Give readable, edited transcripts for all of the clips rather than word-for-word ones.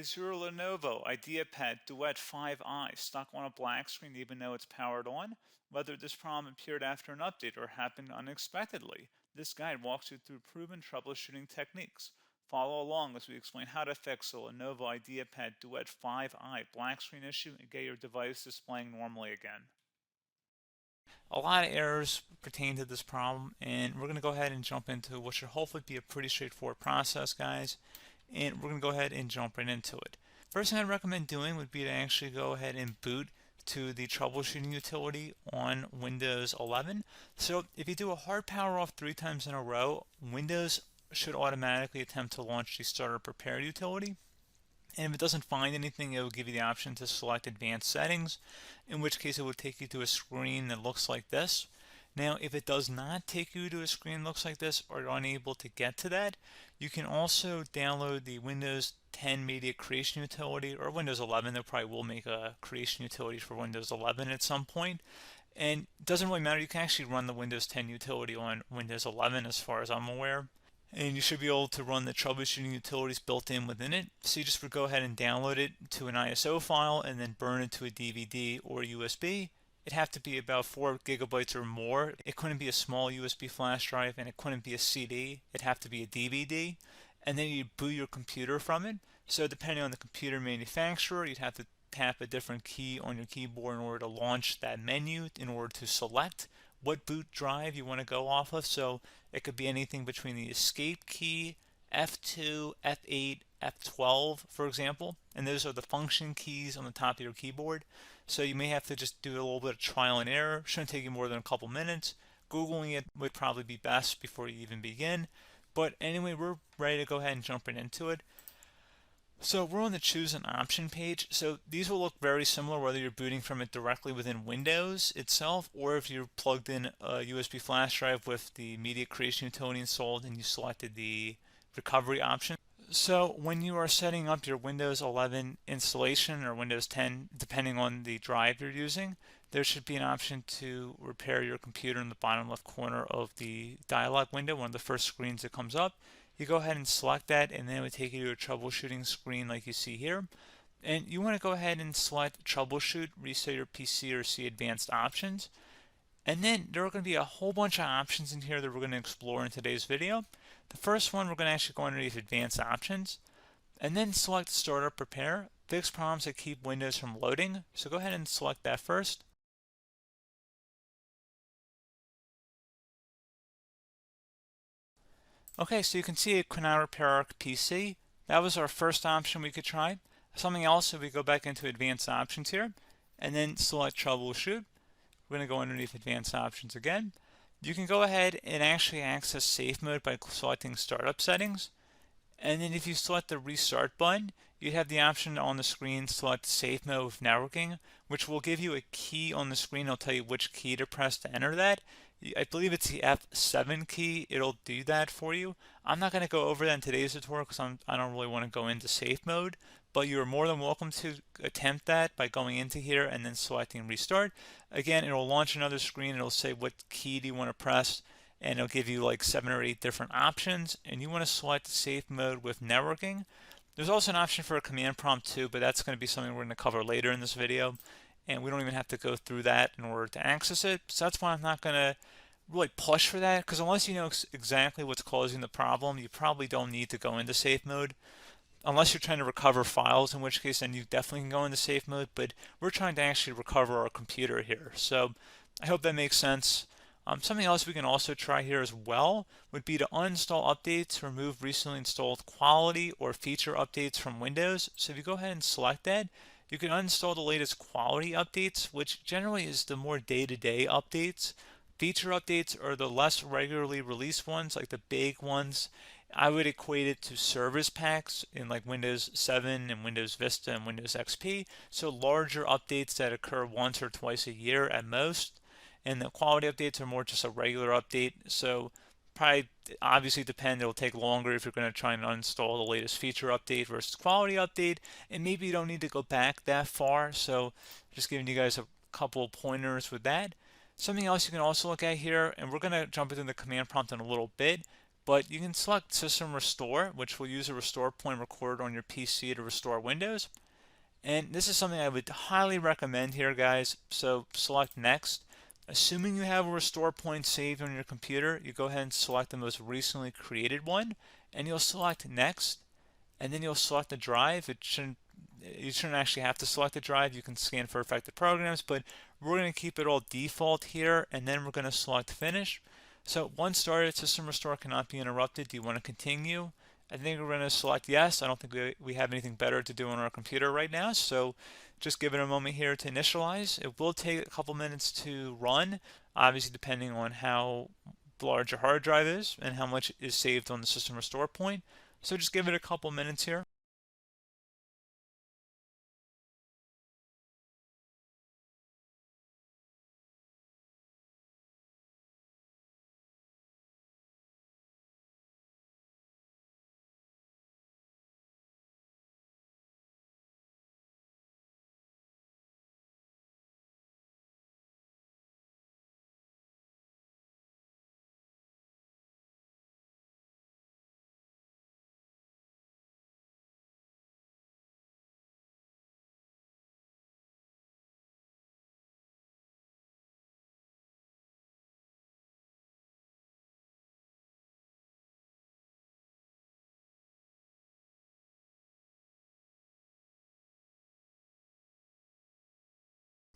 Is your Lenovo IdeaPad Duet 5i stuck on a black screen even though it's powered on? Whether this problem appeared after an update or happened unexpectedly, this guide walks you through proven troubleshooting techniques. Follow along as we explain how to fix the Lenovo IdeaPad Duet 5i black screen issue and get your device displaying normally again. A lot of errors pertain to this problem, and we're going to go ahead and jump into what should hopefully be a pretty straightforward process, guys. And we're going to go ahead and jump right into it. First thing I'd recommend doing would be to actually go ahead and boot to the troubleshooting utility on Windows 11. So if you do a hard power off 3 times in a row, Windows should automatically attempt to launch the starter prepare utility. And if it doesn't find anything, it will give you the option to select advanced settings, in which case it will take you to a screen that looks like this. Now, if it does not take you to a screen that looks like this, or you're unable to get to that, you can also download the Windows 10 Media Creation Utility, or Windows 11. They probably will make a creation utility for Windows 11 at some point. And it doesn't really matter, you can actually run the Windows 10 utility on Windows 11 as far as I'm aware. And you should be able to run the troubleshooting utilities built in within it. So you just would go ahead and download it to an ISO file and then burn it to a DVD or USB. It'd have to be about 4 gigabytes or more. It couldn't be a small USB flash drive, and it couldn't be a CD. It'd have to be a DVD. And then you'd boot your computer from it. So depending on the computer manufacturer, you'd have to tap a different key on your keyboard in order to launch that menu, in order to select what boot drive you want to go off of. So it could be anything between the escape key, F2, F8, F12, for example, and those are the function keys on the top of your keyboard. So you may have to just do a little bit of trial and error. Shouldn't take you more than a couple minutes. Googling it would probably be best before you even begin. But anyway, we're ready to go ahead and jump right into it. So we're on the choose an option page. So these will look very similar whether you're booting from it directly within Windows itself, or if you're plugged in a USB flash drive with the media creation utility installed and you selected the recovery option. So when you are setting up your Windows 11 installation or Windows 10, depending on the drive you're using, there should be an option to repair your computer in the bottom left corner of the dialog window, one of the first screens that comes up. You go ahead and select that, and then it would take you to a troubleshooting screen like you see here. And you want to go ahead and select troubleshoot, reset your PC, or see advanced options. And then there are going to be a whole bunch of options in here that we're going to explore in today's video. The first one, we're going to actually go underneath advanced options, and then select startup prepare, fix problems that keep Windows from loading. So go ahead and select that first. Okay, so you can see it could now repair our PC. That was our first option we could try. Something else, if we go back into advanced options here, and then select troubleshoot, we're going to go underneath advanced options again. You can go ahead and actually access safe mode by selecting startup settings. And then if you select the restart button, you have the option on the screen select safe mode with networking, which will give you a key on the screen. It'll tell you which key to press to enter that. I believe it's the F7 key. It'll do that for you. I'm not going to go over that in today's tutorial because I don't really want to go into safe mode, but you're more than welcome to attempt that by going into here and then selecting restart. Again, it'll launch another screen. It'll say what key do you want to press, and it'll give you like 7 or 8 different options, and you want to select safe mode with networking. There's also an option for a command prompt too, but that's going to be something we're going to cover later in this video, and we don't even have to go through that in order to access it. So that's why I'm not going to really push for that, because unless you know exactly what's causing the problem, you probably don't need to go into safe mode. Unless you're trying to recover files, in which case then you definitely can go into safe mode, but we're trying to actually recover our computer here. So I hope that makes sense. Something else we can also try here as well would be to uninstall updates, remove recently installed quality or feature updates from Windows. So if you go ahead and select that, you can uninstall the latest quality updates, which generally is the more day-to-day updates. Feature updates are the less regularly released ones, like the big ones. I would equate it to service packs in like Windows 7 and Windows Vista and Windows XP. So larger updates that occur once or twice a year at most. And the quality updates are more just a regular update. So probably obviously it'll take longer if you're going to try and uninstall the latest feature update versus quality update. And maybe you don't need to go back that far. So just giving you guys a couple of pointers with that. Something else you can also look at here, and we're going to jump into the command prompt in a little bit, But you can select System Restore, which will use a restore point recorded on your PC to restore Windows. And this is something I would highly recommend here, guys. So select Next. Assuming you have a restore point saved on your computer, you go ahead and select the most recently created one, and you'll select Next, and then you'll select the drive. You shouldn't actually have to select the drive. You can scan for affected programs, but we're going to keep it all default here, and then we're going to select Finish. So once started, System Restore cannot be interrupted. Do you want to continue? I think we're going to select yes. I don't think we have anything better to do on our computer right now, so just give it a moment here to initialize. It will take a couple minutes to run, obviously depending on how large your hard drive is and how much is saved on the System Restore point. So just give it a couple minutes here.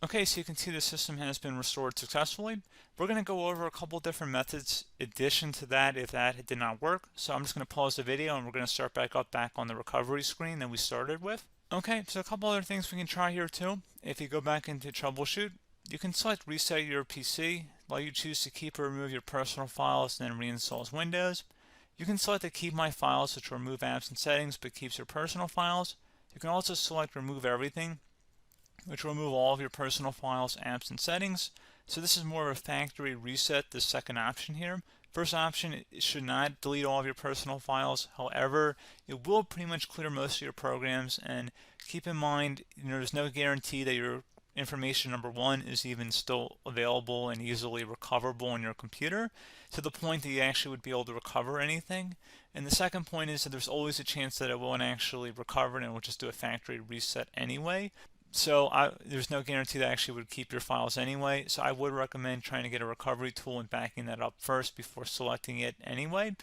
Okay, so you can see the system has been restored successfully. We're going to go over a couple different methods addition to that if that did not work. So I'm just going to pause the video and we're going to start back on the recovery screen that we started with. Okay, so a couple other things we can try here too. If you go back into troubleshoot, you can select reset your PC, while you choose to keep or remove your personal files and then reinstalls Windows. You can select to keep my files, which will remove apps and settings but keeps your personal files. You can also select remove everything, which will remove all of your personal files, apps, and settings. So this is more of a factory reset, the second option here. First option, it should not delete all of your personal files. However, it will pretty much clear most of your programs. And keep in mind, there's no guarantee that your information, number one, is even still available and easily recoverable on your computer to the point that you actually would be able to recover anything. And the second point is that there's always a chance that it won't actually recover and it will just do a factory reset anyway. So there's no guarantee that actually would keep your files anyway. So I would recommend trying to get a recovery tool and backing that up first before selecting it anyway.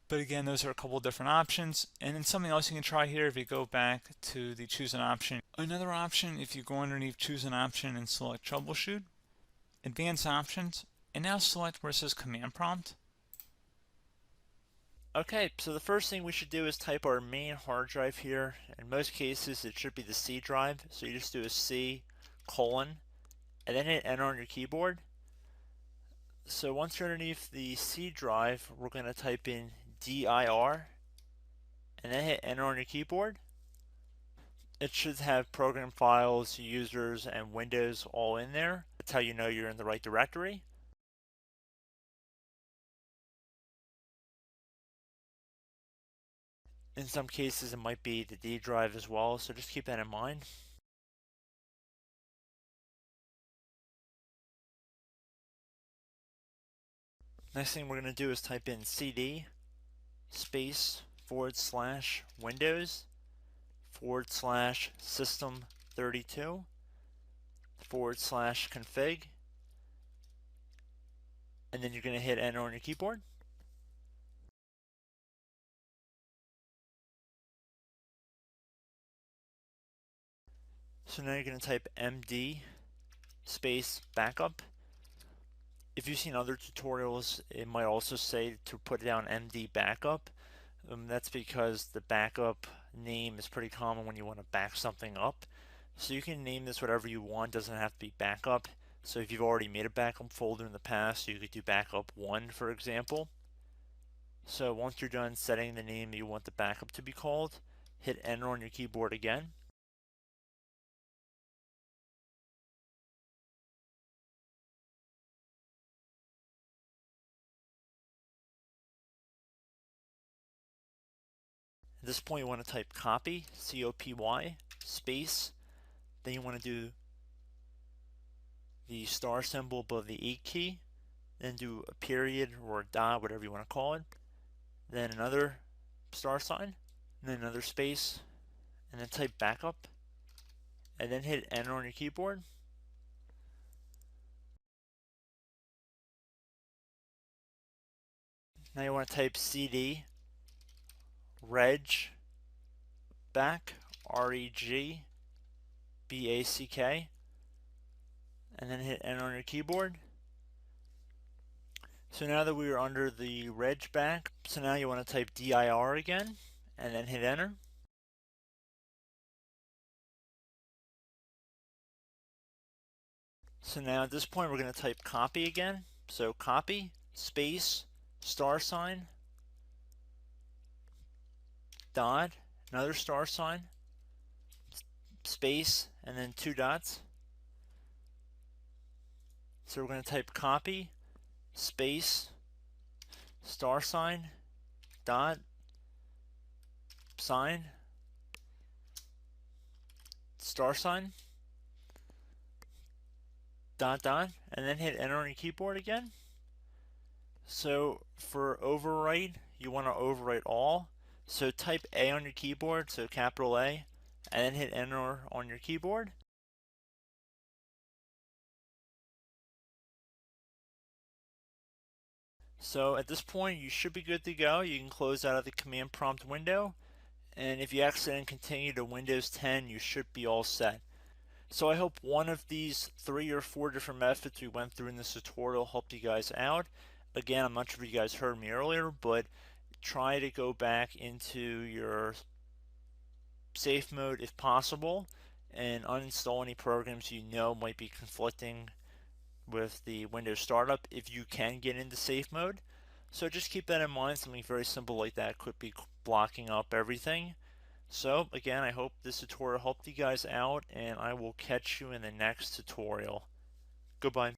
But again, those are a couple different options. And then something else you can try here if you go back to the choose an option. Another option, if you go underneath choose an option and select troubleshoot, advanced options, and now select where it says command prompt. Okay, so the first thing we should do is type our main hard drive here. In most cases, it should be the C drive. So you just do a C colon and then hit enter on your keyboard. So once you're underneath the C drive, we're going to type in dir and then hit enter on your keyboard. It should have program files, users, and Windows all in there. That's how you know you're in the right directory. In some cases, it might be the D drive as well, so just keep that in mind. Next thing we're going to do is type in cd space / Windows / system 32 / config, and then you're going to hit enter on your keyboard. So now you're going to type md space backup. If you've seen other tutorials, it might also say to put down md backup. That's because the backup name is pretty common when you want to back something up. So you can name this whatever you want, doesn't have to be backup. So if you've already made a backup folder in the past, you could do backup 1, for example. So once you're done setting the name you want the backup to be called, hit enter on your keyboard again. At this point you want to type copy, C-O-P-Y, space, then you want to do the star symbol above the 8 key, then do a period or a dot, whatever you want to call it, then another star sign, and then another space, and then type backup, and then hit enter on your keyboard. Now you want to type cd reg back, REGBACK, and then hit enter on your keyboard. So now that we are under the reg back, so now you want to type dir again, and then hit enter. So now at this point we're going to type copy again. So copy, space, star sign, dot, another star sign, space, and then 2 dots. So we're going to type copy, space, star sign, dot, sign, star sign, dot, dot, and then hit enter on your keyboard again. So for overwrite, you want to overwrite all. So type A on your keyboard, so capital A, and then hit enter on your keyboard. So at this point, you should be good to go. You can close out of the command prompt window, and if you accidentally continue to Windows 10, you should be all set. So I hope one of these 3 or 4 different methods we went through in this tutorial helped you guys out. Again, I'm not sure if you guys heard me earlier, but try to go back into your safe mode if possible and uninstall any programs you know might be conflicting with the Windows startup if you can get into safe mode. So just keep that in mind. Something very simple like that could be blocking up everything. So again, I hope this tutorial helped you guys out, and I will catch you in the next tutorial. Goodbye.